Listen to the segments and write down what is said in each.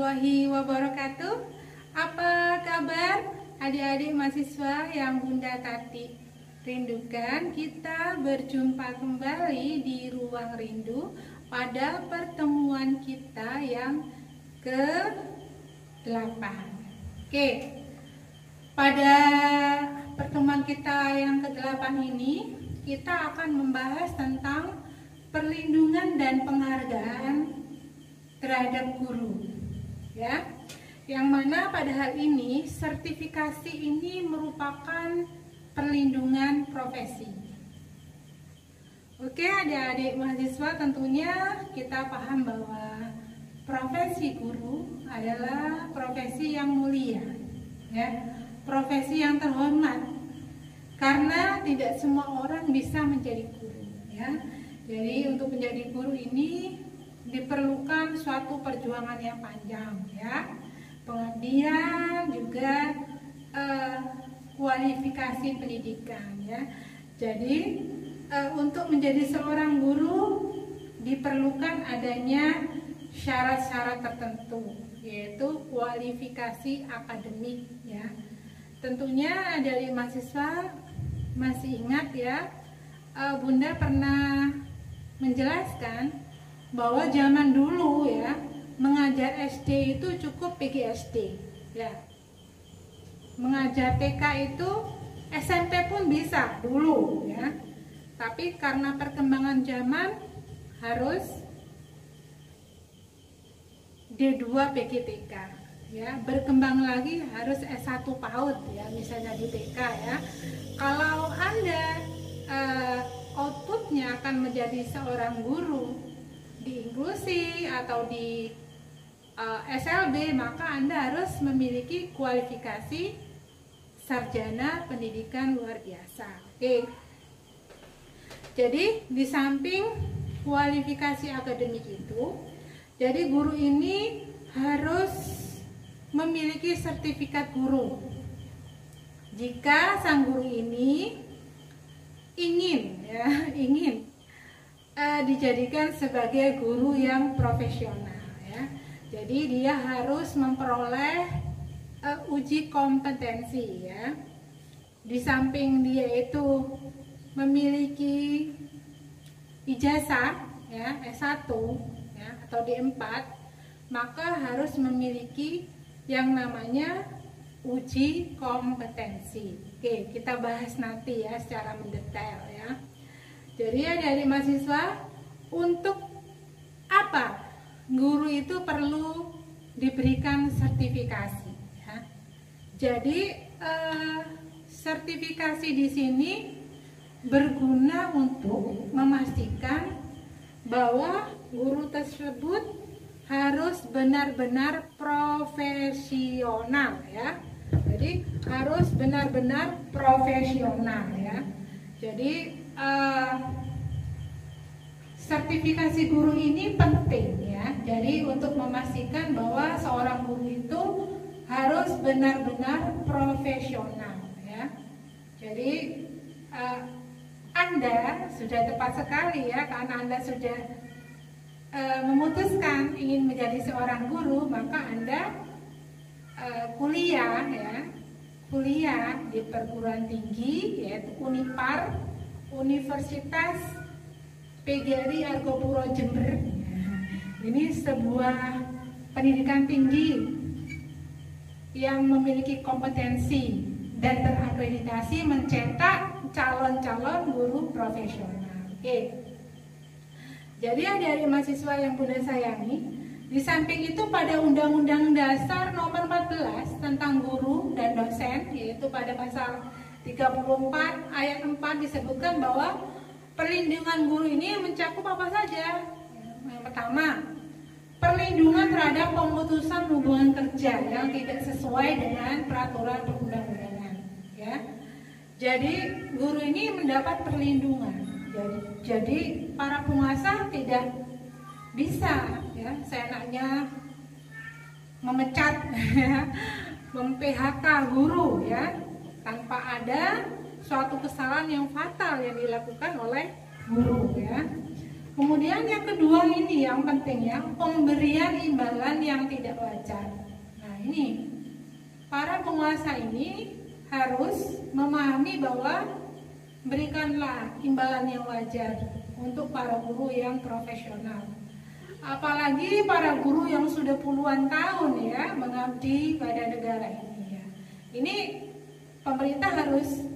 warahmatullahi wabarakatuh. Apa kabar adik-adik mahasiswa yang Bunda Tati rindukan? Kita berjumpa kembali di Ruang Rindu pada pertemuan kita yang ke-8. Oke, pada pertemuan kita yang ke-8 ini kita akan membahas tentang perlindungan dan penghargaan terhadap guru, ya. Yang mana pada hal ini sertifikasi ini merupakan perlindungan profesi. Oke, adik-adik mahasiswa, tentunya kita paham bahwa profesi guru adalah profesi yang mulia, ya, profesi yang terhormat, karena tidak semua orang bisa menjadi guru, ya. Jadi untuk menjadi guru ini diperlukan suatu perjuangan yang panjang, ya, pengabdian, juga kualifikasi pendidikan, ya. Jadi untuk menjadi seorang guru diperlukan adanya syarat-syarat tertentu, yaitu kualifikasi akademik, ya. Tentunya dari mahasiswa masih ingat, ya, Bunda pernah menjelaskan bahwa zaman dulu, ya, mengajar SD itu cukup PGSD, ya. Mengajar TK itu SMP pun bisa dulu, ya. Tapi karena perkembangan zaman harus D2 PGTK, ya. Berkembang lagi harus S1 PAUD, ya, misalnya di TK, ya. Kalau Anda outputnya akan menjadi seorang guru di inklusi atau di SLB, maka Anda harus memiliki kualifikasi sarjana pendidikan luar biasa. Oke. Jadi di samping kualifikasi akademik itu, jadi guru ini harus memiliki sertifikat guru. Jika sang guru ini ingin dijadikan sebagai guru yang profesional, ya. Jadi dia harus memperoleh uji kompetensi, ya. Di samping dia itu memiliki ijazah, ya, S1, ya, atau D4, maka harus memiliki yang namanya uji kompetensi. Oke, kita bahas nanti, ya, secara mendetail, ya. Jadi dari mahasiswa, untuk apa guru itu perlu diberikan sertifikasi, ya. Jadi sertifikasi di sini berguna untuk memastikan bahwa guru tersebut harus benar-benar profesional, ya. Jadi harus benar-benar profesional, ya. Jadi sertifikasi guru ini penting, ya. Jadi untuk memastikan bahwa seorang guru itu harus benar-benar profesional, ya. Jadi Anda sudah tepat sekali, ya, karena Anda sudah memutuskan ingin menjadi seorang guru, maka Anda kuliah, ya, kuliah di perguruan tinggi, yaitu Unipar, Universitas PGRI Argopuro Jember. Ini sebuah pendidikan tinggi yang memiliki kompetensi dan terakreditasi mencetak calon-calon guru profesional. Oke. Jadi adik-adik mahasiswa yang Bunda sayangi, di samping itu pada Undang-Undang Dasar Nomor 14 tentang guru dan dosen, yaitu pada pasal 34 ayat 4 disebutkan bahwa perlindungan guru ini mencakup apa saja. Yang pertama, perlindungan terhadap pemutusan hubungan kerja yang tidak sesuai dengan peraturan perundang-undangan, ya. Jadi guru ini mendapat perlindungan. Jadi para penguasa tidak bisa, ya, seenaknya memecat, ya, mem-PHK guru, ya, tanpa ada suatu kesalahan yang fatal yang dilakukan oleh guru, ya. Kemudian yang kedua ini yang penting ya, pemberian imbalan yang tidak wajar. Nah ini, para penguasa ini harus memahami bahwa berikanlah imbalan yang wajar untuk para guru yang profesional. Apalagi para guru yang sudah puluhan tahun ya mengabdi pada negara ini ya. Ini pemerintah harus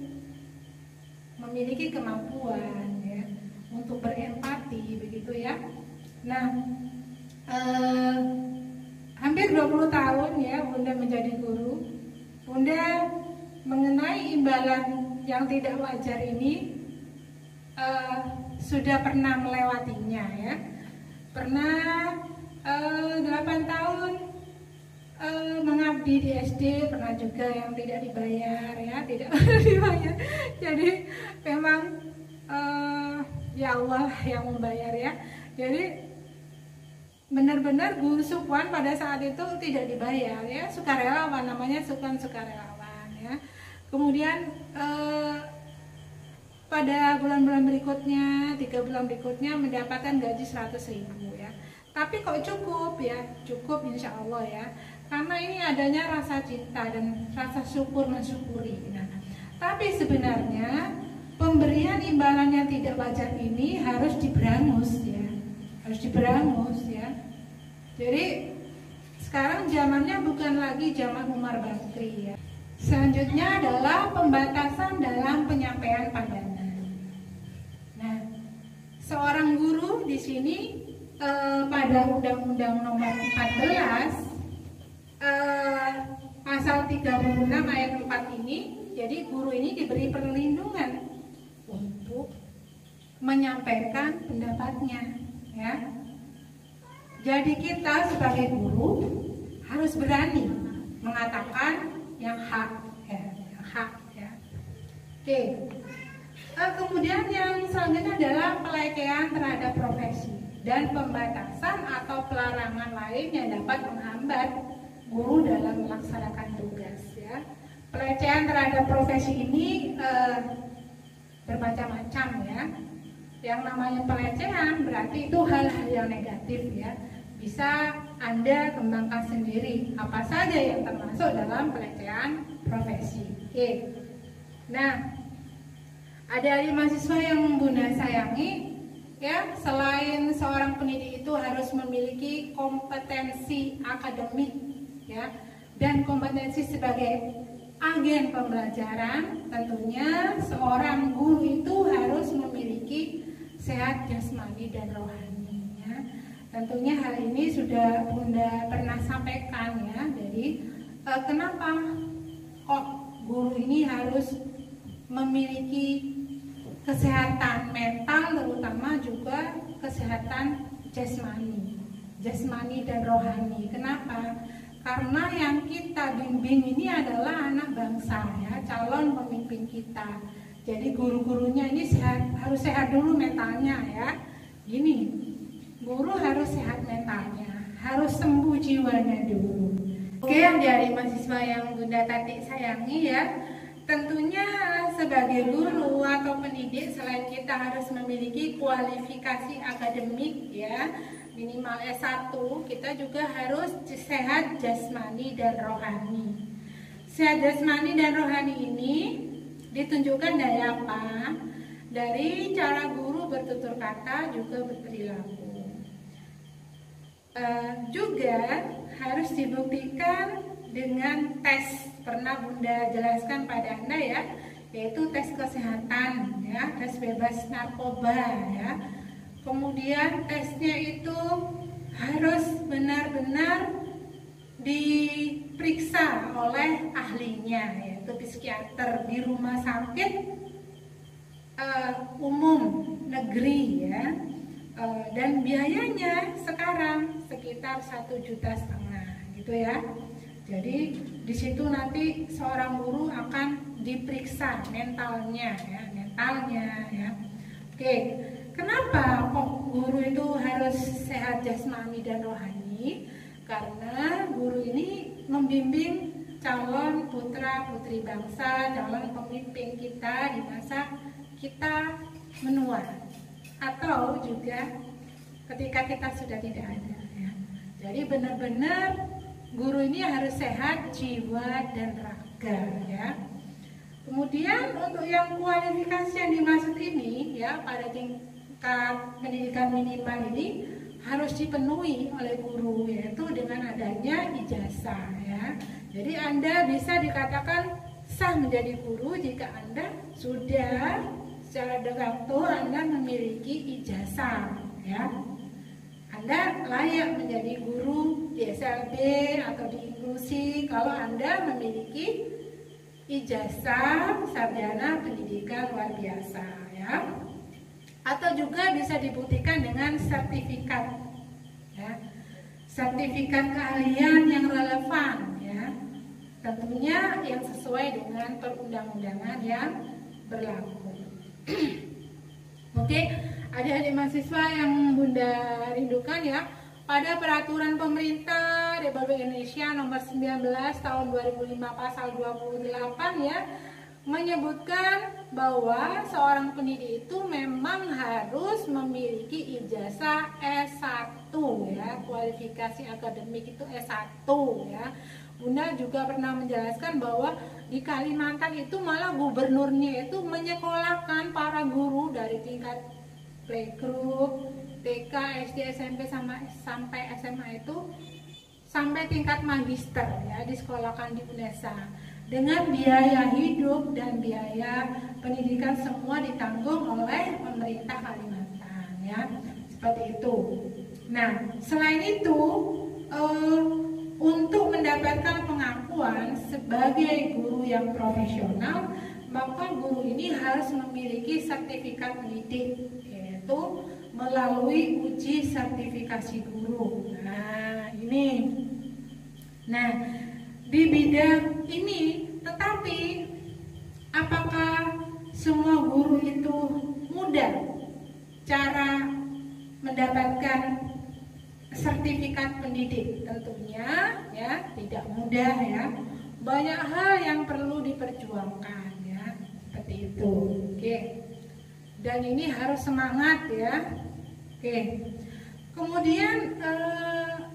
memiliki kemampuan ya untuk berempati begitu ya. Nah, hampir 20 tahun ya Bunda menjadi guru. Bunda mengenai imbalan yang tidak wajar ini sudah pernah melewatinya ya. Pernah 8 tahun mengabdi di SD, pernah juga yang tidak dibayar ya, tidak dibayar. Jadi memang ya Allah yang membayar ya. Jadi benar-benar guru Sukwan pada saat itu tidak dibayar ya, sukarelawan, namanya Sukwan sukarelawan ya. Kemudian pada bulan-bulan berikutnya, 3 bulan berikutnya mendapatkan gaji 100.000 ya. Tapi kok cukup ya? Cukup insya Allah ya. Karena ini adanya rasa cinta dan rasa syukur mensyukuri. Nah, tapi sebenarnya pemberian imbalan yang tidak wajar ini harus diberangus ya. Harus diberangus ya. Jadi sekarang zamannya bukan lagi zaman Umar Bakri ya. Selanjutnya adalah pembatasan dalam penyampaian pandangan. Nah, seorang guru di sini pada Undang-Undang Nomor 14 pasal 36 ayat 4 ini, jadi guru ini diberi perlindungan untuk menyampaikan pendapatnya ya. Jadi kita sebagai guru harus berani mengatakan yang hak ya, yang hak ya. Oke. Kemudian yang selanjutnya adalah pelecehan terhadap profesi dan pembatasan atau pelarangan lain yang dapat menghambat guru dalam melaksanakan tugas ya. Pelecehan terhadap profesi ini bermacam-macam ya. Yang namanya pelecehan berarti itu hal-hal yang negatif ya. Bisa Anda kembangkan sendiri apa saja yang termasuk dalam pelecehan profesi. Oke. Nah, ada mahasiswa yang Bunda sayangi ya, selain seorang pendidik itu harus memiliki kompetensi akademik ya dan kompetensi sebagai agen pembelajaran, tentunya seorang guru itu harus memiliki sehat jasmani dan rohani ya. Tentunya hal ini sudah Bunda pernah sampaikan ya. Jadi kenapa kok guru ini harus memiliki kesehatan mental, terutama juga kesehatan jasmani dan rohani. Kenapa? Karena yang kita bimbing ini adalah anak bangsa ya, calon pemimpin kita. Jadi guru-gurunya ini harus sehat dulu mentalnya ya. Gini, guru harus sehat mentalnya, harus sembuh jiwanya dulu. Oke, dari mahasiswa yang Bunda Tati sayangi ya, tentunya sebagai guru atau pendidik selain kita harus memiliki kualifikasi akademik ya, minimal S1, kita juga harus sehat jasmani dan rohani. Sehat jasmani dan rohani ini ditunjukkan dari apa? Dari cara guru bertutur kata juga berperilaku. Juga harus dibuktikan dengan tes, pernah Bunda jelaskan pada Anda ya, yaitu tes kesehatan ya, tes bebas narkoba ya. Kemudian tesnya itu harus benar-benar diperiksa oleh ahlinya, yaitu psikiater di rumah sakit umum negeri ya. Dan biayanya sekarang sekitar 1,5 juta gitu ya. Jadi di situ nanti seorang guru akan diperiksa mentalnya ya. Oke, kenapa kok guru itu harus sehat jasmani dan rohani? Karena guru ini membimbing calon putra putri bangsa, calon pemimpin kita di masa kita menua, atau juga ketika kita sudah tidak ada ya. Jadi benar-benar guru ini harus sehat jiwa dan raga ya. Kemudian untuk yang kualifikasi yang dimaksud ini ya, pada tingkat pendidikan minimal ini harus dipenuhi oleh guru, yaitu dengan adanya ijazah ya. Jadi Anda bisa dikatakan sah menjadi guru jika Anda sudah secara de facto Anda memiliki ijazah ya. Anda layak menjadi guru di SLB atau di inklusi kalau Anda memiliki ijazah sarjana pendidikan luar biasa ya. Atau juga bisa dibuktikan dengan sertifikat ya. Sertifikat keahlian yang relevan ya. Tentunya yang sesuai dengan perundang-undangan yang berlaku. Oke, adik-adik mahasiswa yang Bunda rindukan ya, pada peraturan pemerintah Republik Indonesia nomor 19 tahun 2005 pasal 28 ya, menyebutkan bahwa seorang pendidik itu memang harus memiliki ijazah S1 ya, kualifikasi akademik itu S1 ya. Bunda juga pernah menjelaskan bahwa di Kalimantan itu malah gubernurnya itu menyekolahkan para guru dari tingkat playgroup, TK, SD, SMP sampai SMA itu sampai tingkat magister ya, disekolahkan di UNESA. Dengan biaya hidup dan biaya pendidikan semua ditanggung oleh pemerintah Kalimantan ya, seperti itu. Nah, selain itu untuk mendapatkan pengakuan sebagai guru yang profesional, maka guru ini harus memiliki sertifikat pendidik, yaitu melalui uji sertifikasi guru. Nah, ini. Nah, di bidang ini, tetapi apakah semua guru itu mudah cara mendapatkan sertifikat pendidik? Tentunya ya tidak mudah ya. Banyak hal yang perlu diperjuangkan ya, seperti itu. Oke. Dan ini harus semangat ya. Oke. Kemudian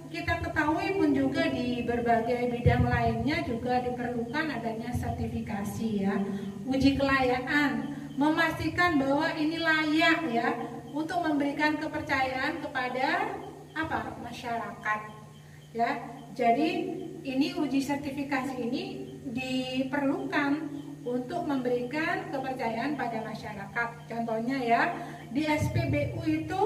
kita ketahui pun juga di berbagai bidang lainnya juga diperlukan adanya sertifikasi ya, uji kelayakan, memastikan bahwa ini layak ya untuk memberikan kepercayaan kepada masyarakat ya. Jadi ini uji sertifikasi ini diperlukan untuk memberikan kepercayaan pada masyarakat. Contohnya ya, di SPBU itu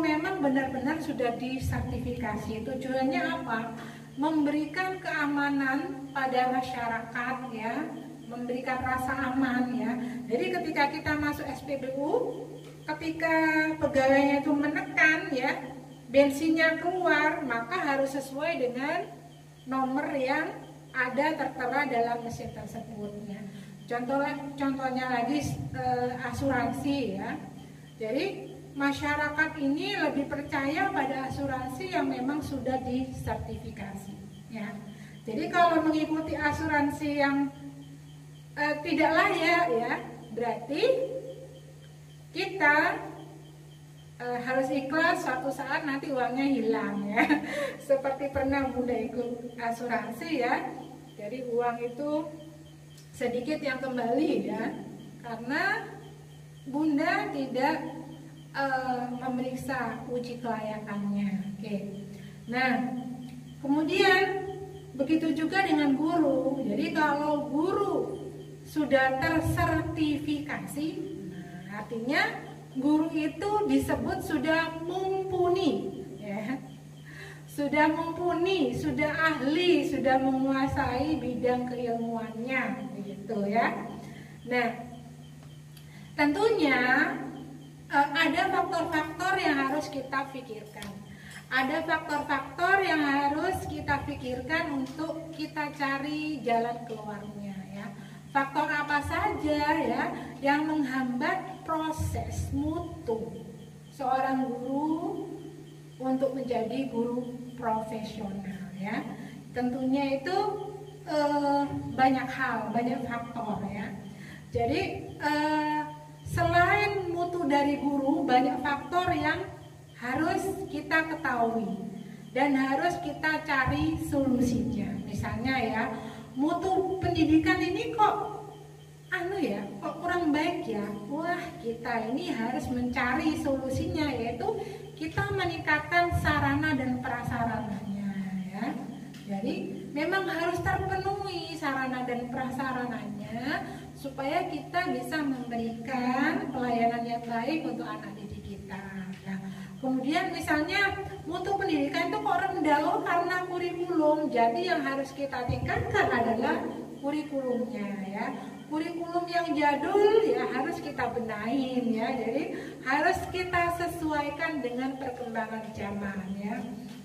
memang benar-benar sudah disertifikasi. Tujuannya apa? Memberikan keamanan pada masyarakat ya, memberikan rasa aman ya. Jadi ketika kita masuk SPBU, ketika pegawainya itu menekan ya, bensinnya keluar, maka harus sesuai dengan nomor yang ada tertera dalam mesin tersebut ya. Contohnya lagi asuransi ya. Jadi masyarakat ini lebih percaya pada asuransi yang memang sudah disertifikasi ya. Jadi kalau mengikuti asuransi yang tidak layak ya, berarti kita harus ikhlas suatu saat nanti uangnya hilang ya. Seperti pernah Bunda ikut asuransi ya. Jadi uang itu sedikit yang kembali ya, karena Bunda tidak memeriksa uji kelayakannya. Oke. Nah, kemudian begitu juga dengan guru. Jadi kalau guru sudah tersertifikasi, artinya guru itu disebut sudah mumpuni ya. Sudah mumpuni, sudah ahli, sudah menguasai bidang keilmuannya begitu ya. Nah, tentunya ada faktor-faktor yang harus kita pikirkan. Ada faktor-faktor yang harus kita pikirkan untuk kita cari jalan keluarnya ya. Faktor apa saja ya yang menghambat proses mutu seorang guru untuk menjadi guru profesional ya. Tentunya itu banyak hal, banyak faktor ya. Jadi selain mutu dari guru, banyak faktor yang harus kita ketahui dan harus kita cari solusinya. Misalnya ya, mutu pendidikan ini kok kok kurang baik ya. Wah, kita ini harus mencari solusinya, yaitu kita meningkatkan sarana dan prasarananya ya. Jadi memang harus terpenuhi sarana dan prasarananya supaya kita bisa memberikan pelayanan yang baik untuk anak didik kita. Nah, kemudian misalnya mutu pendidikan itu kok rendah karena kurikulum. Jadi yang harus kita tingkatkan adalah kurikulumnya ya. Kurikulum yang jadul ya harus kita benahin ya. Jadi harus kita sesuaikan dengan perkembangan zaman ya.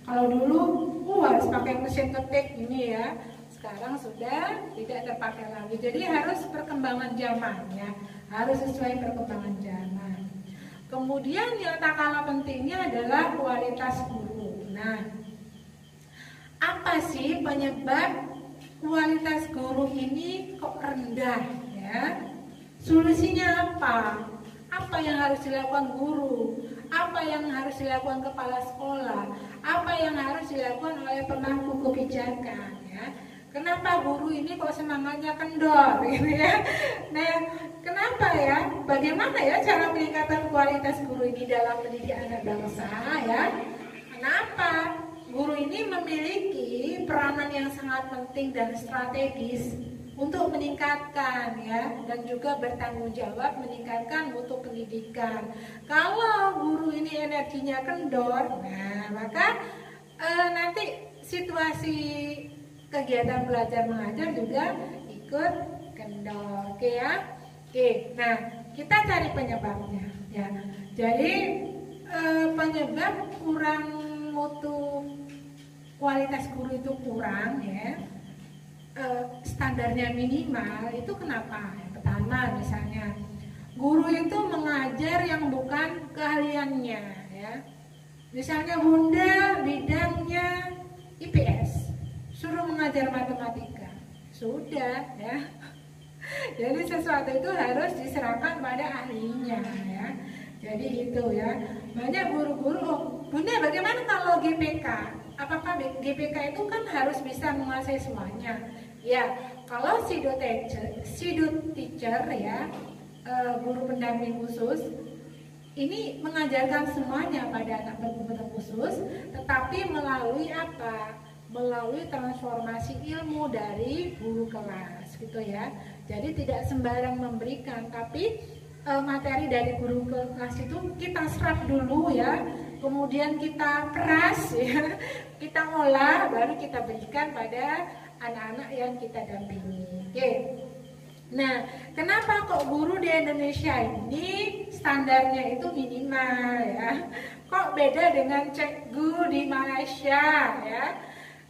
Kalau dulu harus pakai mesin ketik ini ya, sekarang sudah tidak terpakai lagi. Jadi harus perkembangan zaman ya, harus sesuai perkembangan zaman. Kemudian yang tak kalah pentingnya adalah kualitas guru. Nah, apa sih penyebab kualitas guru ini kok rendah ya? Solusinya apa? Apa yang harus dilakukan guru? Apa yang harus dilakukan kepala sekolah? Apa yang harus dilakukan oleh pemangku kebijakan ya? Kenapa guru ini kok semangatnya kendor gitu ya? Nah, kenapa ya? Bagaimana ya cara peningkatan kualitas guru ini dalam mendidik anak bangsa ya? Kenapa? Guru ini memiliki peranan yang sangat penting dan strategis untuk meningkatkan ya, dan juga bertanggung jawab meningkatkan mutu pendidikan. Kalau guru ini energinya kendor, nah maka nanti situasi kegiatan belajar mengajar juga ikut kendor. Oke ya? Oke, nah kita cari penyebabnya ya. Jadi penyebab kurang mutu kualitas guru itu kurang ya, standarnya minimal itu kenapa? Yang pertama misalnya guru itu mengajar yang bukan keahliannya ya. Misalnya bunda bidangnya IPS, suruh mengajar matematika, sudah ya. Jadi sesuatu itu harus diserahkan pada ahlinya ya. Jadi itu ya. Banyak guru-guru, bunda bagaimana kalau GPK? Apakah GPK itu kan harus bisa menguasai semuanya? Ya, kalau pseudo teacher ya, guru pendamping khusus, ini mengajarkan semuanya pada anak berkebutuhan khusus, tetapi melalui apa? Melalui transformasi ilmu dari guru kelas, gitu ya. Jadi tidak sembarang memberikan, tapi materi dari guru kelas itu kita serap dulu ya, kemudian kita peras ya, kita olah, baru kita berikan pada anak-anak yang kita dampingi. Oke. Nah, kenapa kok guru di Indonesia ini standarnya itu minimal ya? Kok beda dengan cikgu di Malaysia ya?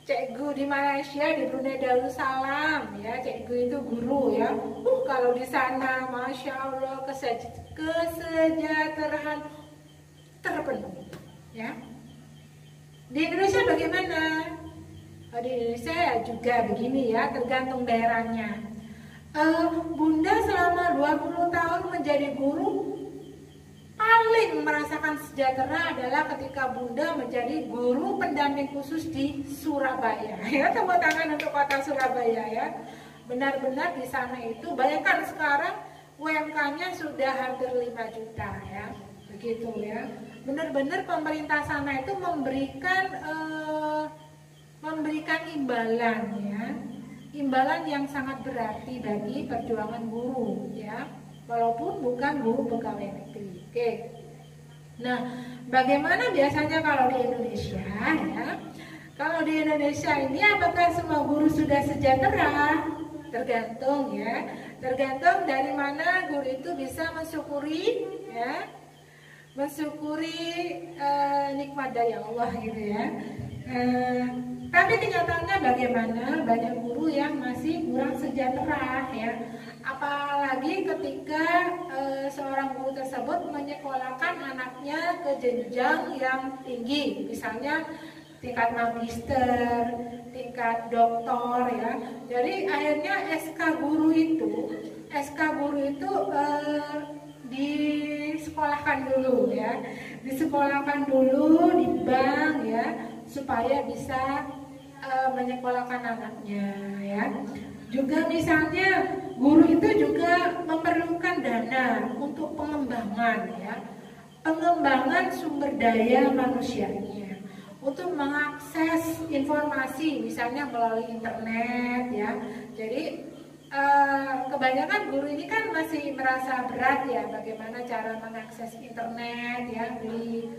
Cikgu di Malaysia, di Brunei Darussalam ya, cikgu itu guru ya. Kalau di sana Masya Allah kesejahteraan terpenuhi ya. Di Indonesia bagaimana? Di Indonesia juga begini ya, tergantung daerahnya. Bunda selama 20 tahun menjadi guru, paling merasakan sejahtera adalah ketika Bunda menjadi guru pendamping khusus di Surabaya ya. Tepuk tangan untuk kota Surabaya ya. Benar-benar di sana itu, bayangkan sekarang UMK-nya sudah hampir 5 juta ya. Begitu ya. Benar-benar pemerintah sana itu memberikan imbalan ya. Imbalan yang sangat berarti bagi perjuangan guru ya. Walaupun bukan guru pegawai negeri. Oke. Nah, bagaimana biasanya kalau di Indonesia ya? Kalau di Indonesia ini apakah semua guru sudah sejahtera? Tergantung ya. Tergantung dari mana guru itu bisa mensyukuri ya. Mensyukuri nikmat dari Allah gitu ya. Tapi kenyataannya bagaimana? Banyak guru yang masih kurang sejahtera ya. Apalagi ketika seorang guru tersebut menyekolahkan anaknya ke jenjang yang tinggi, misalnya tingkat magister, tingkat doktor ya. Jadi akhirnya SK guru itu disekolahkan dulu ya, disekolahkan dulu di bank ya, supaya bisa menyekolahkan anaknya ya. Juga misalnya guru itu juga memerlukan dana untuk pengembangan ya, pengembangan sumber daya manusianya, untuk mengakses informasi misalnya melalui internet ya. Jadi kebanyakan guru ini kan masih merasa berat ya, bagaimana cara mengakses internet ya, beli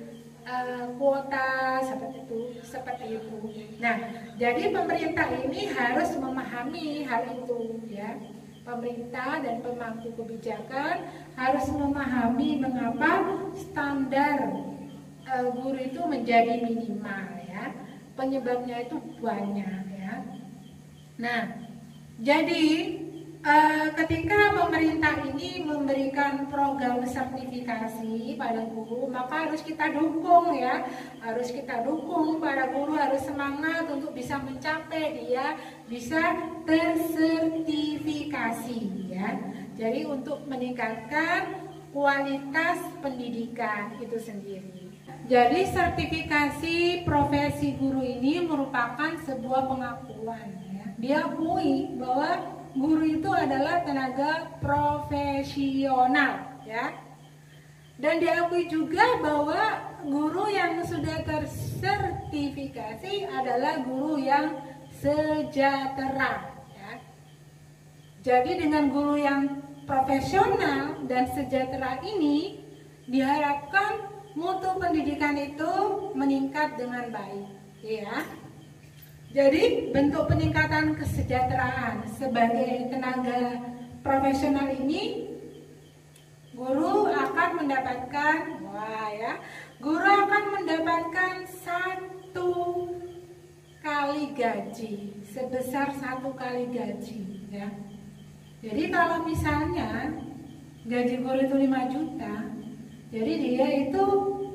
kuota seperti itu. Nah, jadi pemerintah ini harus memahami hal itu ya. Pemerintah dan pemangku kebijakan harus memahami mengapa standar guru itu menjadi minimal ya. Penyebabnya itu banyak ya. Nah, jadi ketika pemerintah ini memberikan program sertifikasi pada guru, maka harus kita dukung ya, harus kita dukung. Para guru harus semangat untuk bisa mencapai dia bisa tersertifikasi ya. Jadi untuk meningkatkan kualitas pendidikan itu sendiri. Jadi sertifikasi profesi guru ini merupakan sebuah pengakuan ya. Diakui bahwa guru itu adalah tenaga profesional ya. Dan diakui juga bahwa guru yang sudah tersertifikasi adalah guru yang sejahtera ya. Jadi dengan guru yang profesional dan sejahtera ini diharapkan mutu pendidikan itu meningkat dengan baik ya. Jadi bentuk peningkatan kesejahteraan sebagai tenaga profesional ini, guru akan mendapatkan, guru akan mendapatkan 1 kali gaji, sebesar 1 kali gaji ya. Jadi kalau misalnya gaji guru itu 5 juta, jadi dia itu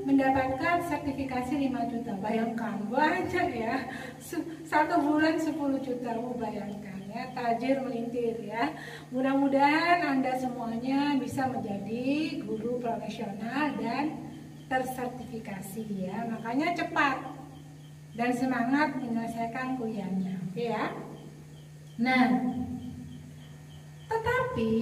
mendapatkan sertifikasi 5 juta. Bayangkan, banyak ya. 1 bulan 10 juta, bayangkan ya, tajir melintir ya. Mudah-mudahan Anda semuanya bisa menjadi guru profesional dan tersertifikasi ya. Makanya cepat dan semangat menyelesaikan kuliahnya, oke ya. Nah, tetapi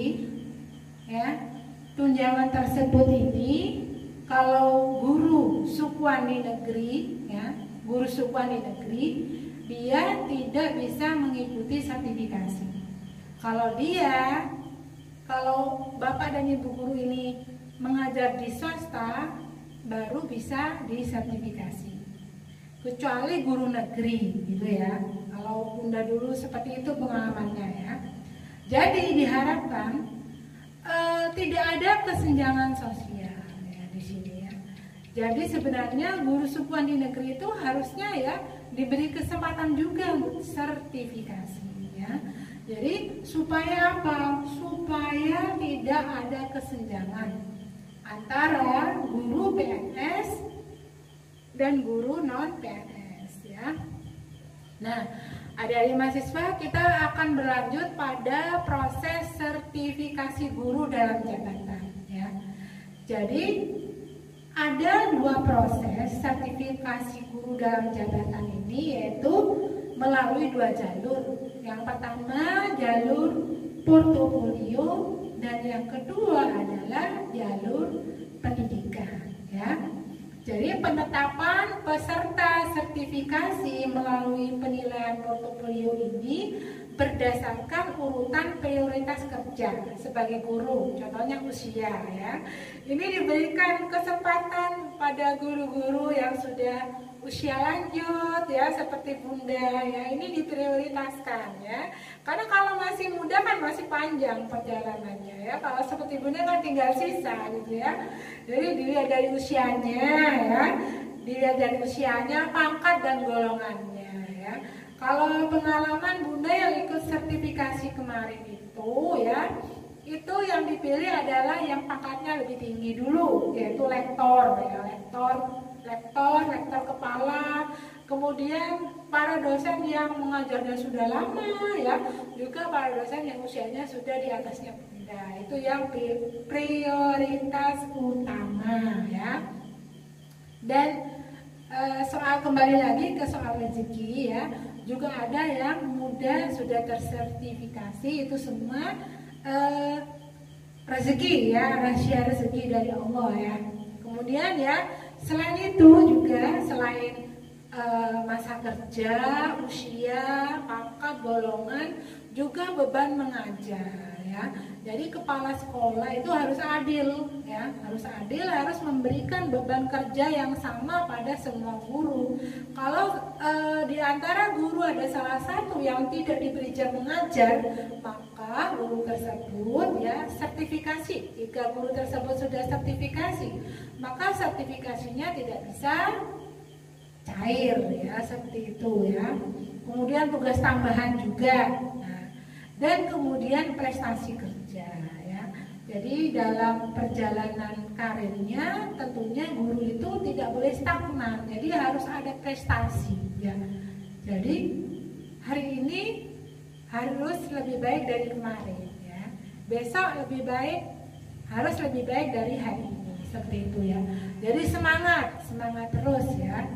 ya, tunjangan tersebut ini kalau guru sukuani negeri ya, guru sukuani negeri, dia tidak bisa mengikuti sertifikasi. Kalau Bapak dan Ibu guru ini mengajar di swasta, baru bisa disertifikasi. Kecuali guru negeri gitu ya. Kalau Bunda dulu seperti itu pengalamannya ya. Jadi diharapkan tidak ada kesenjangan sosial. Jadi sebenarnya guru sukuan di negeri itu harusnya ya diberi kesempatan juga untuk sertifikasi ya. Jadi supaya apa? Supaya tidak ada kesenjangan antara guru PNS dan guru non PNS ya. Nah, adik-adik mahasiswa, kita akan berlanjut pada proses sertifikasi guru dalam jabatan ya. Jadi ada 2 proses sertifikasi guru dalam jabatan ini, yaitu melalui 2 jalur. Yang pertama jalur portofolio dan yang kedua adalah jalur pendidikan ya. Jadi penetapan peserta sertifikasi melalui penilaian portofolio ini berdasarkan urutan prioritas kerja sebagai guru, contohnya usia ya. Ini diberikan kesempatan pada guru-guru yang sudah usia lanjut ya, seperti Bunda ya, ini diprioritaskan ya. Karena kalau masih muda kan masih panjang perjalanannya ya. Kalau seperti Bunda kan tinggal sisa gitu ya. Jadi dilihat dari usianya ya, dilihat dari usianya, pangkat dan golongannya ya. Kalau pengalaman Bunda yang ikut sertifikasi kemarin itu ya, itu yang dipilih adalah yang pangkatnya lebih tinggi dulu, yaitu lektor ya, lektor kepala. Kemudian para dosen yang mengajarnya sudah lama ya, juga para dosen yang usianya sudah di atasnya Bunda Nah, itu yang prioritas utama ya. Dan soal kembali lagi ke soal rezeki ya, juga ada yang mudah sudah tersertifikasi, itu semua rezeki ya, rahasia rezeki dari Allah ya. Kemudian ya, selain itu juga selain masa kerja, usia, pangkat, golongan, juga beban mengajar ya. Jadi kepala sekolah itu harus adil ya, harus memberikan beban kerja yang sama pada semua guru. Kalau di antara guru ada salah satu yang tidak diberi jam mengajar, maka guru tersebut ya sertifikasi. Jika guru tersebut sudah sertifikasi, maka sertifikasinya tidak bisa cair ya, seperti itu ya. Kemudian tugas tambahan juga. Nah, dan kemudian prestasi kerja ya. Jadi dalam perjalanan karirnya tentunya guru itu tidak boleh stagnan. Jadi harus ada prestasi ya. Jadi hari ini harus lebih baik dari kemarin ya. Besok lebih baik, harus lebih baik dari hari ini. Seperti itu ya. Jadi semangat terus ya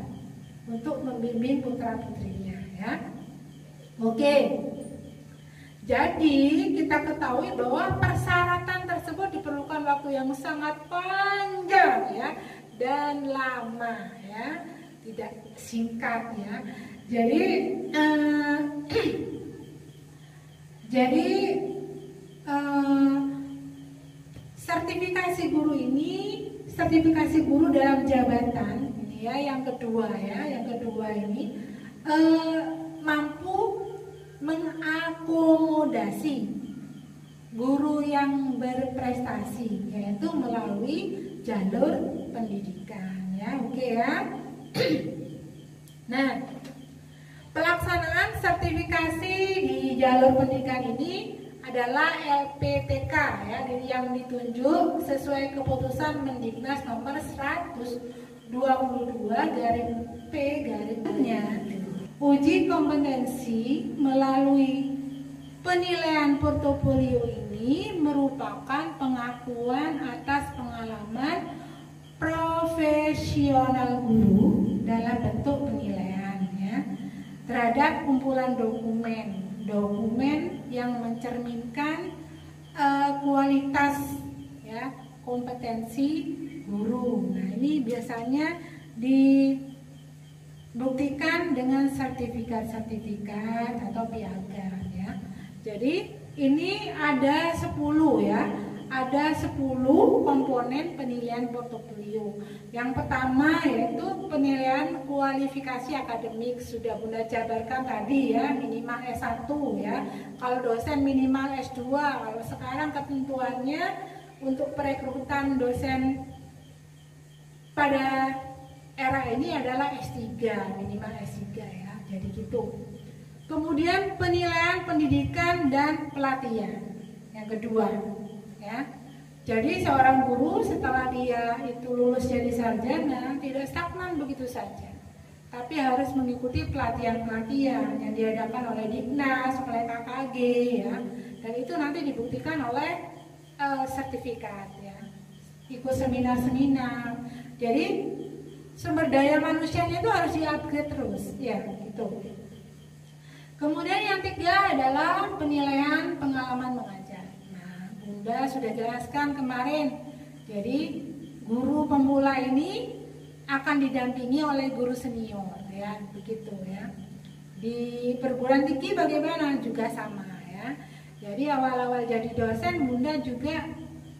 untuk membimbing putra-putrinya ya. Oke. Jadi kita ketahui bahwa persyaratan tersebut diperlukan waktu yang sangat panjang ya dan lama ya, tidak singkat ya. Jadi sertifikasi guru ini, sertifikasi guru dalam jabatan ini ya, yang kedua ini mampu mengakomodasi guru yang berprestasi, yaitu melalui jalur pendidikan ya. Oke ya. Nah, pelaksanaan sertifikasi di jalur pendidikan ini adalah LPTK ya, yang ditunjuk sesuai keputusan Mendiknas nomor 122/P/nya. Uji kompetensi melalui penilaian portofolio ini merupakan pengakuan atas pengalaman profesional guru dalam bentuk penilaian ya, terhadap kumpulan dokumen yang mencerminkan kualitas ya, kompetensi guru. Nah, ini biasanya dibuktikan dengan sertifikat atau piagam ya. Jadi ini ada 10 ya. Ada 10 komponen penilaian portofolio. Yang pertama yaitu penilaian kualifikasi akademik, sudah Bunda jabarkan tadi ya, minimal S1 ya. Kalau dosen minimal S2. Kalau sekarang ketentuannya untuk perekrutan dosen pada era ini adalah S3, minimal S3 ya. Jadi gitu. Kemudian penilaian pendidikan dan pelatihan. Yang kedua ya. Jadi seorang guru setelah dia itu lulus jadi sarjana tidak stagnan begitu saja, tapi harus mengikuti pelatihan-pelatihan yang diadakan oleh Diknas, oleh KKG ya, dan itu nanti dibuktikan oleh sertifikat ya, ikut seminar-seminar. Jadi sumber daya manusianya itu harus di-upgrade terus ya gitu. Kemudian yang ketiga adalah penilaian pengalaman mengajar. Bunda sudah jelaskan kemarin. Jadi guru pemula ini akan didampingi oleh guru senior ya, begitu ya. Di perguruan tinggi bagaimana? Juga sama ya. Jadi awal-awal jadi dosen Bunda juga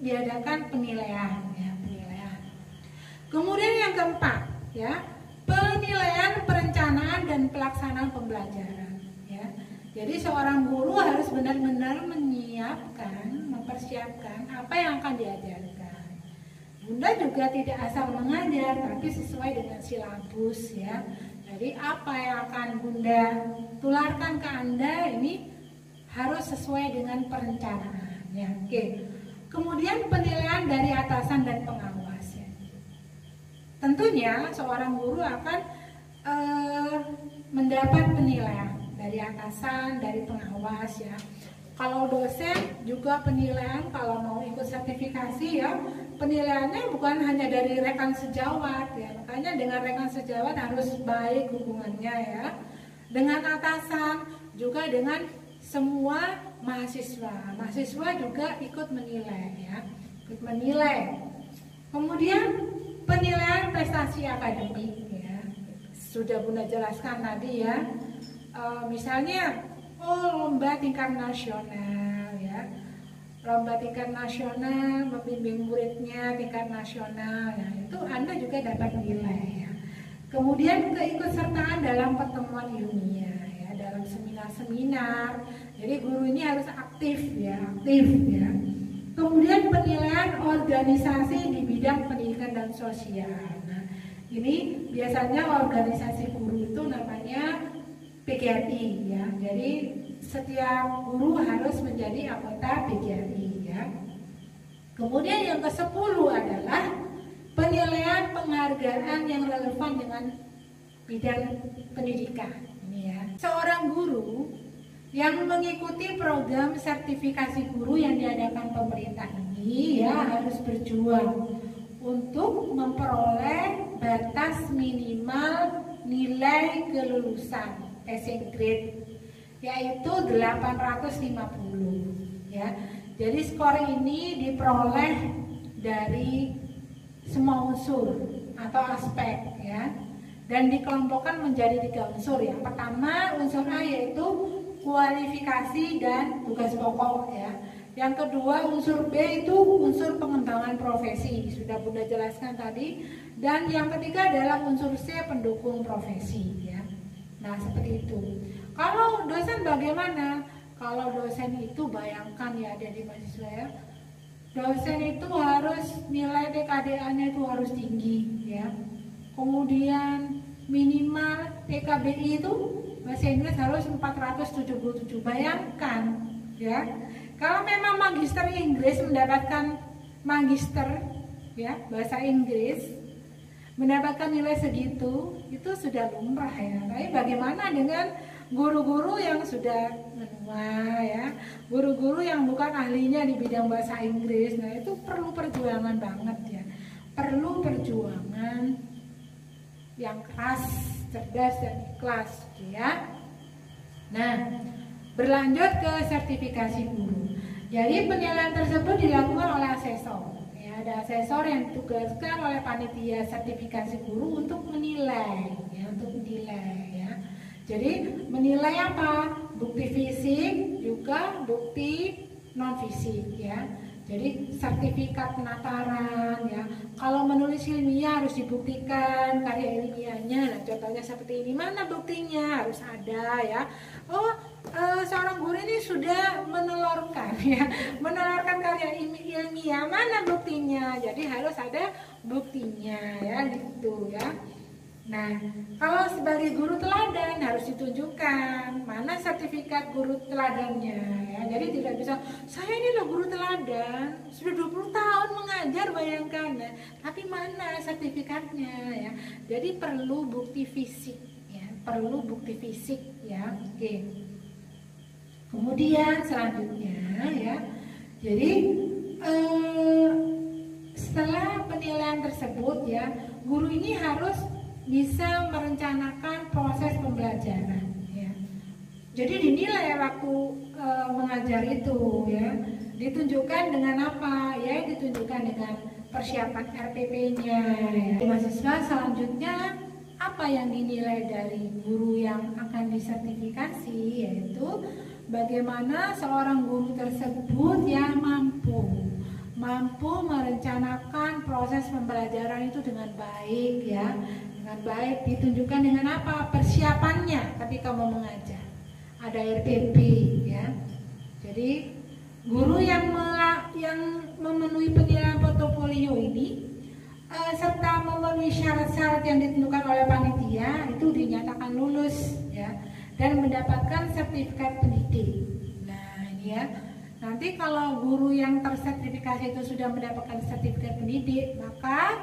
diadakan penilaian ya, penilaian. Kemudian yang keempat ya, penilaian perencanaan dan pelaksanaan pembelajaran ya. Jadi seorang guru harus benar-benar mempersiapkan apa yang akan diajarkan. Bunda juga tidak asal mengajar, tapi sesuai dengan silabus ya. Jadi apa yang akan Bunda tularkan ke Anda ini harus sesuai dengan perencanaan ya. Oke. Kemudian penilaian dari atasan dan pengawas ya. Tentunya seorang guru akan mendapat penilaian dari atasan, dari pengawas ya. Kalau dosen juga penilaian, kalau mau ikut sertifikasi ya, penilaiannya bukan hanya dari rekan sejawat ya. Makanya dengan rekan sejawat harus baik hubungannya ya. Dengan atasan, juga dengan semua mahasiswa. Mahasiswa juga ikut menilai ya. Ikut menilai. Kemudian penilaian prestasi akademik ya. Sudah Bunda jelaskan tadi ya. Misalnya lomba tingkat nasional ya, lomba tingkat nasional, membimbing muridnya tingkat nasional ya, itu Anda juga dapat nilai ya. Kemudian keikutsertaan dalam pertemuan ilmiah ya, dalam seminar-seminar, jadi guru ini harus aktif ya. Kemudian penilaian organisasi di bidang pendidikan dan sosial. Nah, ini biasanya organisasi guru itu namanya PGRI ya. Jadi setiap guru harus menjadi anggota PGRI ya. Kemudian yang ke-10 adalah penilaian penghargaan yang relevan dengan bidang pendidikan. Ini ya. Seorang guru yang mengikuti program sertifikasi guru yang diadakan pemerintah ini ya harus berjuang untuk memperoleh batas minimal nilai kelulusan passing grade yaitu 850 ya. Jadi skor ini diperoleh dari semua unsur atau aspek ya, dan dikelompokkan menjadi 3 unsur. Yang pertama unsur A yaitu kualifikasi dan tugas pokok ya. Yang kedua unsur B itu unsur pengembangan profesi, sudah Bunda jelaskan tadi. Dan yang ketiga adalah unsur C pendukung profesi ya. Nah seperti itu. Kalau dosen bagaimana? Kalau dosen itu bayangkan ya adik-adik mahasiswa ya, dosen itu harus nilai TKDA-nya itu harus tinggi ya. Kemudian minimal TKBI itu bahasa Inggris harus 477. Bayangkan ya. Kalau memang magister Inggris mendapatkan magister ya bahasa Inggris mendapatkan nilai segitu, itu sudah lumrah ya. Tapi bagaimana dengan guru-guru yang sudah menua ya, guru-guru yang bukan ahlinya di bidang bahasa Inggris? Nah itu perlu perjuangan banget ya, perlu perjuangan yang keras, cerdas dan ikhlas ya. Nah berlanjut ke sertifikasi guru. Jadi penilaian tersebut dilakukan oleh asesor. Ada asesor yang ditugaskan oleh panitia sertifikasi guru untuk menilai ya, ya. Jadi menilai apa? Bukti fisik juga bukti non fisik ya. Jadi sertifikat penataran ya. Kalau menulis ilmiah harus dibuktikan karya ilmiahnya. Nah, contohnya seperti ini, mana buktinya? Harus ada ya. Seorang guru ini sudah menelurkan ya, menelurkan karya ilmiah, mana buktinya? Jadi harus ada buktinya ya gitu ya. Nah, kalau sebagai guru teladan harus ditunjukkan mana sertifikat guru teladannya ya. Jadi tidak bisa, saya ini loh guru teladan, sudah 20 tahun mengajar, bayangkan ya. Tapi mana sertifikatnya ya. Jadi perlu bukti fisik ya, perlu bukti fisik ya. Oke. Kemudian selanjutnya ya. Jadi setelah penilaian tersebut ya, guru ini harus bisa merencanakan proses pembelajaran ya. Jadi dinilai waktu mengajar itu ya, ditunjukkan dengan apa ya, ditunjukkan dengan persiapan RPP-nya ya. Mahasiswa selanjutnya apa yang dinilai dari guru yang akan disertifikasi, yaitu bagaimana seorang guru tersebut yang mampu merencanakan proses pembelajaran itu dengan baik ya. Dengan baik ditunjukkan dengan apa? Persiapannya ketika mau mengajar. Ada RPP ya. Jadi guru yang memenuhi penilaian portofolio ini serta memenuhi syarat-syarat yang ditentukan oleh panitia itu dinyatakan lulus ya, dan mendapatkan sertifikat pendidik. Nah ini ya, nanti kalau guru yang tersertifikasi itu sudah mendapatkan sertifikat pendidik, maka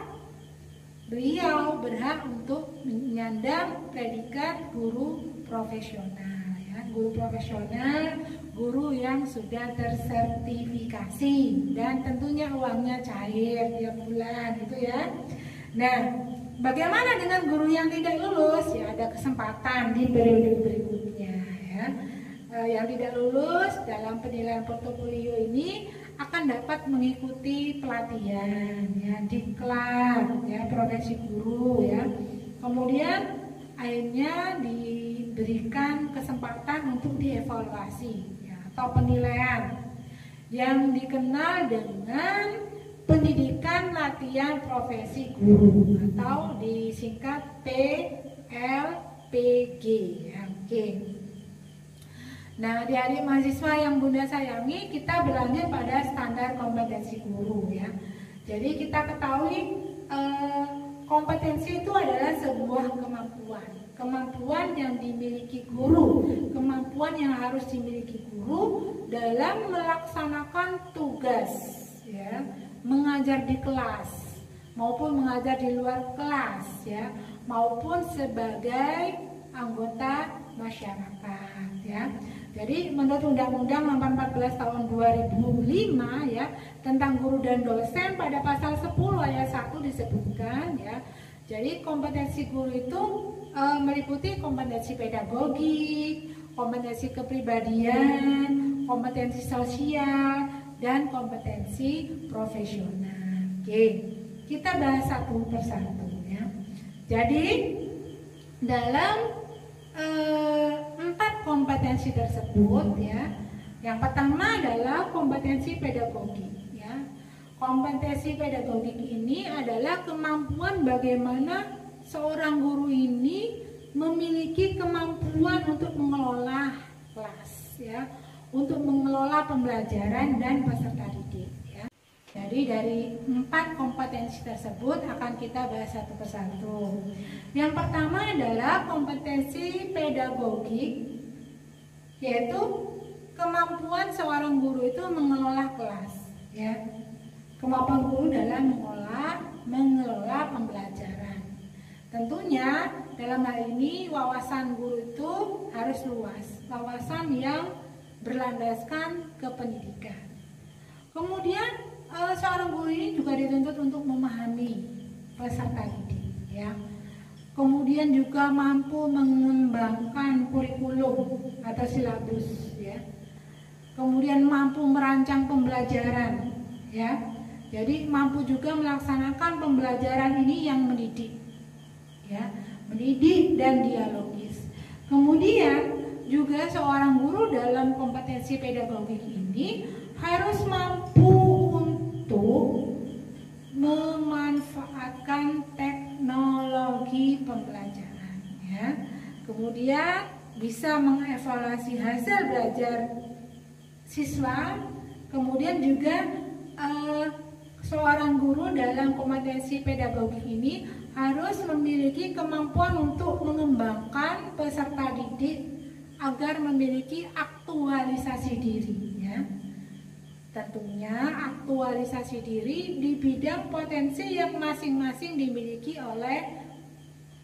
beliau berhak untuk menyandang predikat guru profesional ya, guru profesional, guru yang sudah tersertifikasi, dan tentunya uangnya cair tiap bulan gitu ya. Nah, bagaimana dengan guru yang tidak lulus? Ya, ada kesempatan di periode berikutnya ya. Yang tidak lulus dalam penilaian portofolio ini akan dapat mengikuti pelatihan ya, diklat ya, profesi guru ya. Kemudian akhirnya diberikan kesempatan untuk dievaluasi ya, atau penilaian yang dikenal dengan pendidikan latihan profesi guru atau disingkat PLPG ya. Oke. Nah, di adik mahasiswa yang Bunda sayangi, kita berlanjut pada standar kompetensi guru ya. Jadi kita ketahui kompetensi itu adalah sebuah kemampuan yang dimiliki guru, kemampuan yang harus dimiliki guru dalam melaksanakan tugas ya, mengajar di kelas maupun mengajar di luar kelas ya, maupun sebagai anggota masyarakat ya. Jadi menurut Undang-Undang Nomor 14 Tahun 2005 ya tentang guru dan dosen, pada pasal 10 ayat 1 disebutkan ya. Jadi kompetensi guru itu meliputi kompetensi pedagogik, kompetensi kepribadian, kompetensi sosial, dan kompetensi profesional. Oke, kita bahas satu persatu ya. Jadi dalam 4 kompetensi tersebut ya, yang pertama adalah kompetensi pedagogik ya. Kompetensi pedagogik ini adalah kemampuan bagaimana seorang guru ini memiliki kemampuan untuk mengelola kelas ya, untuk mengelola pembelajaran dan peserta didik ya. Jadi dari 4 kompetensi tersebut akan kita bahas satu persatu. Yang pertama adalah kompetensi pedagogik, yaitu kemampuan seorang guru itu mengelola kelas ya. Kemampuan guru dalam mengelola pembelajaran. Tentunya dalam hal ini wawasan guru itu harus luas, wawasan yang berlandaskan ke pendidikan. Kemudian seorang guru ini juga dituntut untuk memahami peserta didik ya. Kemudian juga mampu mengembangkan kurikulum atau silabus ya. Kemudian mampu merancang pembelajaran ya. Jadi mampu juga melaksanakan pembelajaran ini yang mendidik ya, mendidik dan dialogis. Kemudian juga seorang guru dalam kompetensi pedagogik ini harus mampu untuk memanfaatkan teknologi pembelajaran ya. Kemudian bisa mengevaluasi hasil belajar siswa. Kemudian juga seorang guru dalam kompetensi pedagogik ini harus memiliki kemampuan untuk mengembangkan peserta didik agar memiliki aktualisasi diri ya. Tentunya aktualisasi diri di bidang potensi yang masing-masing dimiliki oleh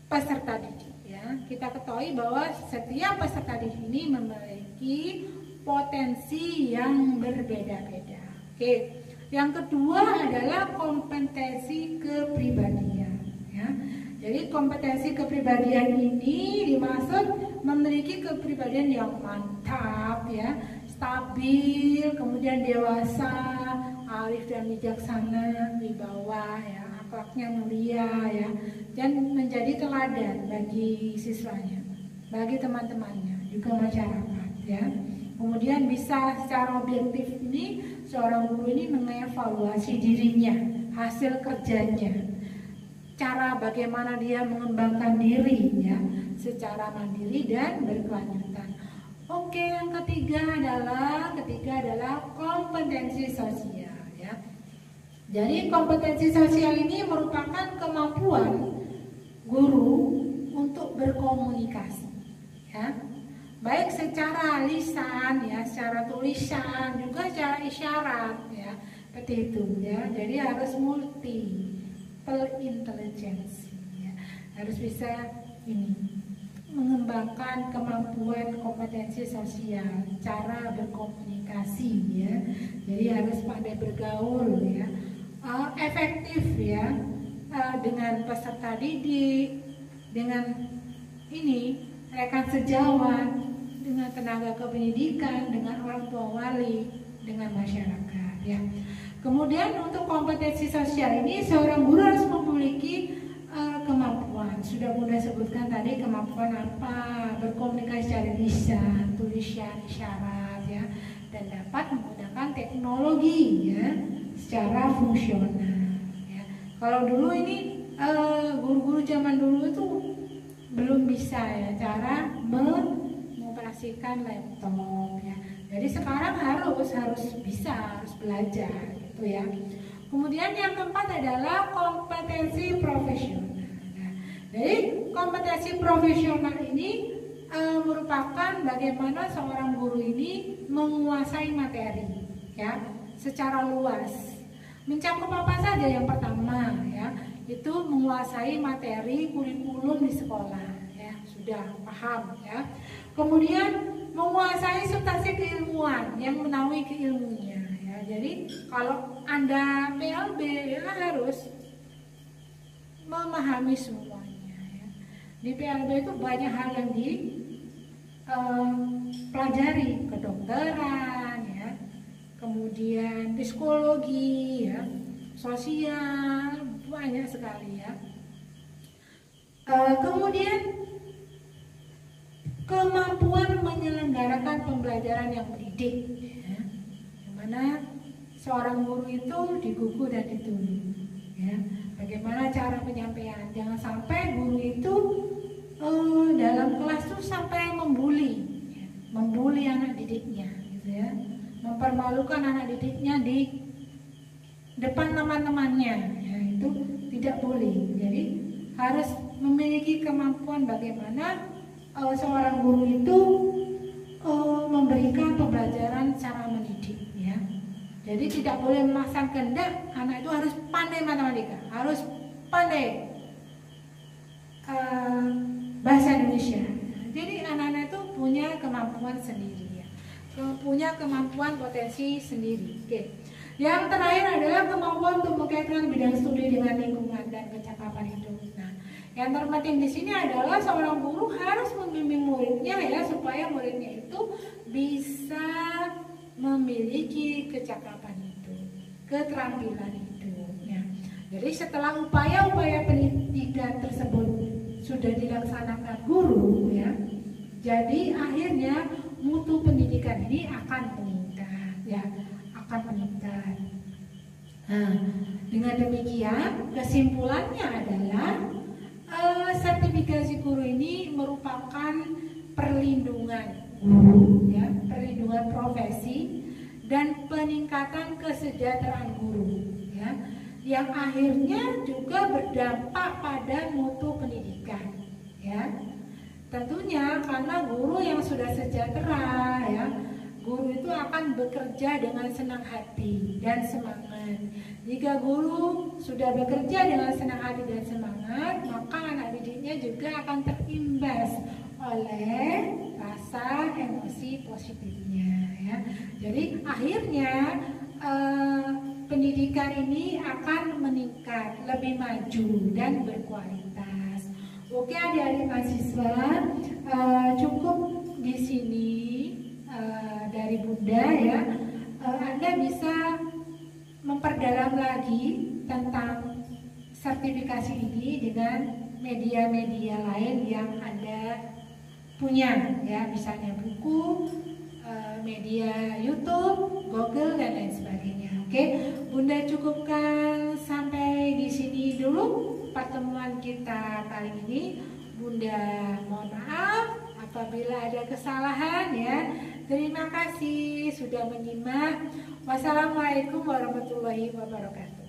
peserta didik ya. Kita ketahui bahwa setiap peserta didik ini memiliki potensi yang berbeda-beda. Oke. Yang kedua adalah kompetensi kepribadian ya. Jadi kompetensi kepribadian ini dimaksud memiliki kepribadian yang mantap ya, stabil, kemudian dewasa, arif dan bijaksana, wibawa ya, akhlaknya mulia ya, dan menjadi teladan bagi siswanya, bagi teman-temannya, juga masyarakat ya. Kemudian bisa secara objektif ini seorang guru ini mengevaluasi dirinya, hasil kerjanya, cara bagaimana dia mengembangkan diri ya, secara mandiri dan berkelanjutan. Oke, yang ketiga adalah kompetensi sosial ya. Jadi kompetensi sosial ini merupakan kemampuan guru untuk berkomunikasi ya. Baik secara lisan ya, secara tulisan, juga secara isyarat ya, seperti itu ya. Jadi harus multi intelligensi ya. Harus bisa ini mengembangkan kemampuan kompetensi sosial, cara berkomunikasi ya. Jadi harus pandai bergaul ya, efektif ya, dengan peserta didik, dengan ini rekan sejawat, dengan tenaga kependidikan, dengan orang tua wali, dengan masyarakat ya. Kemudian untuk kompetensi sosial ini seorang guru harus memiliki kemampuan. Sudah Bunda sebutkan tadi kemampuan apa? Berkomunikasi secara lisan, tulisan, isyarat ya, dan dapat menggunakan teknologi ya secara fungsional ya. Kalau dulu ini guru-guru zaman dulu itu belum bisa ya cara mengoperasikan laptop ya. Jadi sekarang harus bisa, harus belajar gitu ya. Kemudian yang keempat adalah kompetensi profesional. Nah, jadi kompetensi profesional ini merupakan bagaimana seorang guru ini menguasai materi ya secara luas. Mencakup apa saja? Yang pertama ya, itu menguasai materi kurikulum di sekolah ya, sudah paham ya. Kemudian menguasai substansi keilmuan yang menaungi keilmunya ya. Jadi kalau Anda PLB ya harus memahami semuanya ya. Di PLB itu banyak hal yang dipelajari, kedokteran ya, kemudian psikologi ya, sosial, banyak sekali ya. Kemudian kemampuan menyelenggarakan pembelajaran yang mendidik ya, yang mana seorang guru itu digugu dan dituntut ya. Bagaimana cara penyampaian, jangan sampai guru itu dalam kelas tuh sampai membuli ya, membuli anak didiknya gitu ya, mempermalukan anak didiknya di depan teman-temannya ya, itu tidak boleh. Jadi harus memiliki kemampuan bagaimana seorang guru itu memberikan pembelajaran cara mendidik ya. Jadi tidak boleh memasang kehendak anak itu harus pandai matematika, harus pandai bahasa Indonesia. Jadi anak-anak itu punya kemampuan sendiri ya, punya kemampuan potensi sendiri. Oke. Yang terakhir adalah kemampuan untuk mengkaitkan bidang studi dengan lingkungan dan kecakapan hidup. Nah, yang terpenting di sini adalah seorang guru harus membimbing muridnya ya, supaya muridnya itu bisa memiliki kecakapan itu, keterampilan itu ya. Jadi setelah upaya-upaya pendidikan tersebut sudah dilaksanakan guru ya, jadi akhirnya mutu pendidikan ini akan meningkat ya, akan meningkat. Nah, dengan demikian kesimpulannya adalah sertifikasi guru ini merupakan perlindungan guru ya, perlindungan profesi dan peningkatan kesejahteraan guru ya, yang akhirnya juga berdampak pada mutu pendidikan ya. Tentunya karena guru yang sudah sejahtera ya, guru itu akan bekerja dengan senang hati dan semangat. Jika guru sudah bekerja dengan senang hati dan semangat, maka anak didiknya juga akan terimbas oleh rasa emosi positifnya ya. Jadi akhirnya pendidikan ini akan meningkat, lebih maju dan berkualitas. Oke adik-adik mahasiswa, cukup di sini dari Bunda ya. Anda bisa memperdalam lagi tentang sertifikasi ini dengan media-media lain yang Anda punya ya, misalnya buku, media YouTube, Google dan lain sebagainya. Oke, Bunda cukupkan sampai di sini dulu pertemuan kita kali ini. Bunda mohon maaf apabila ada kesalahan ya. Terima kasih sudah menyimak. Wassalamualaikum warahmatullahi wabarakatuh.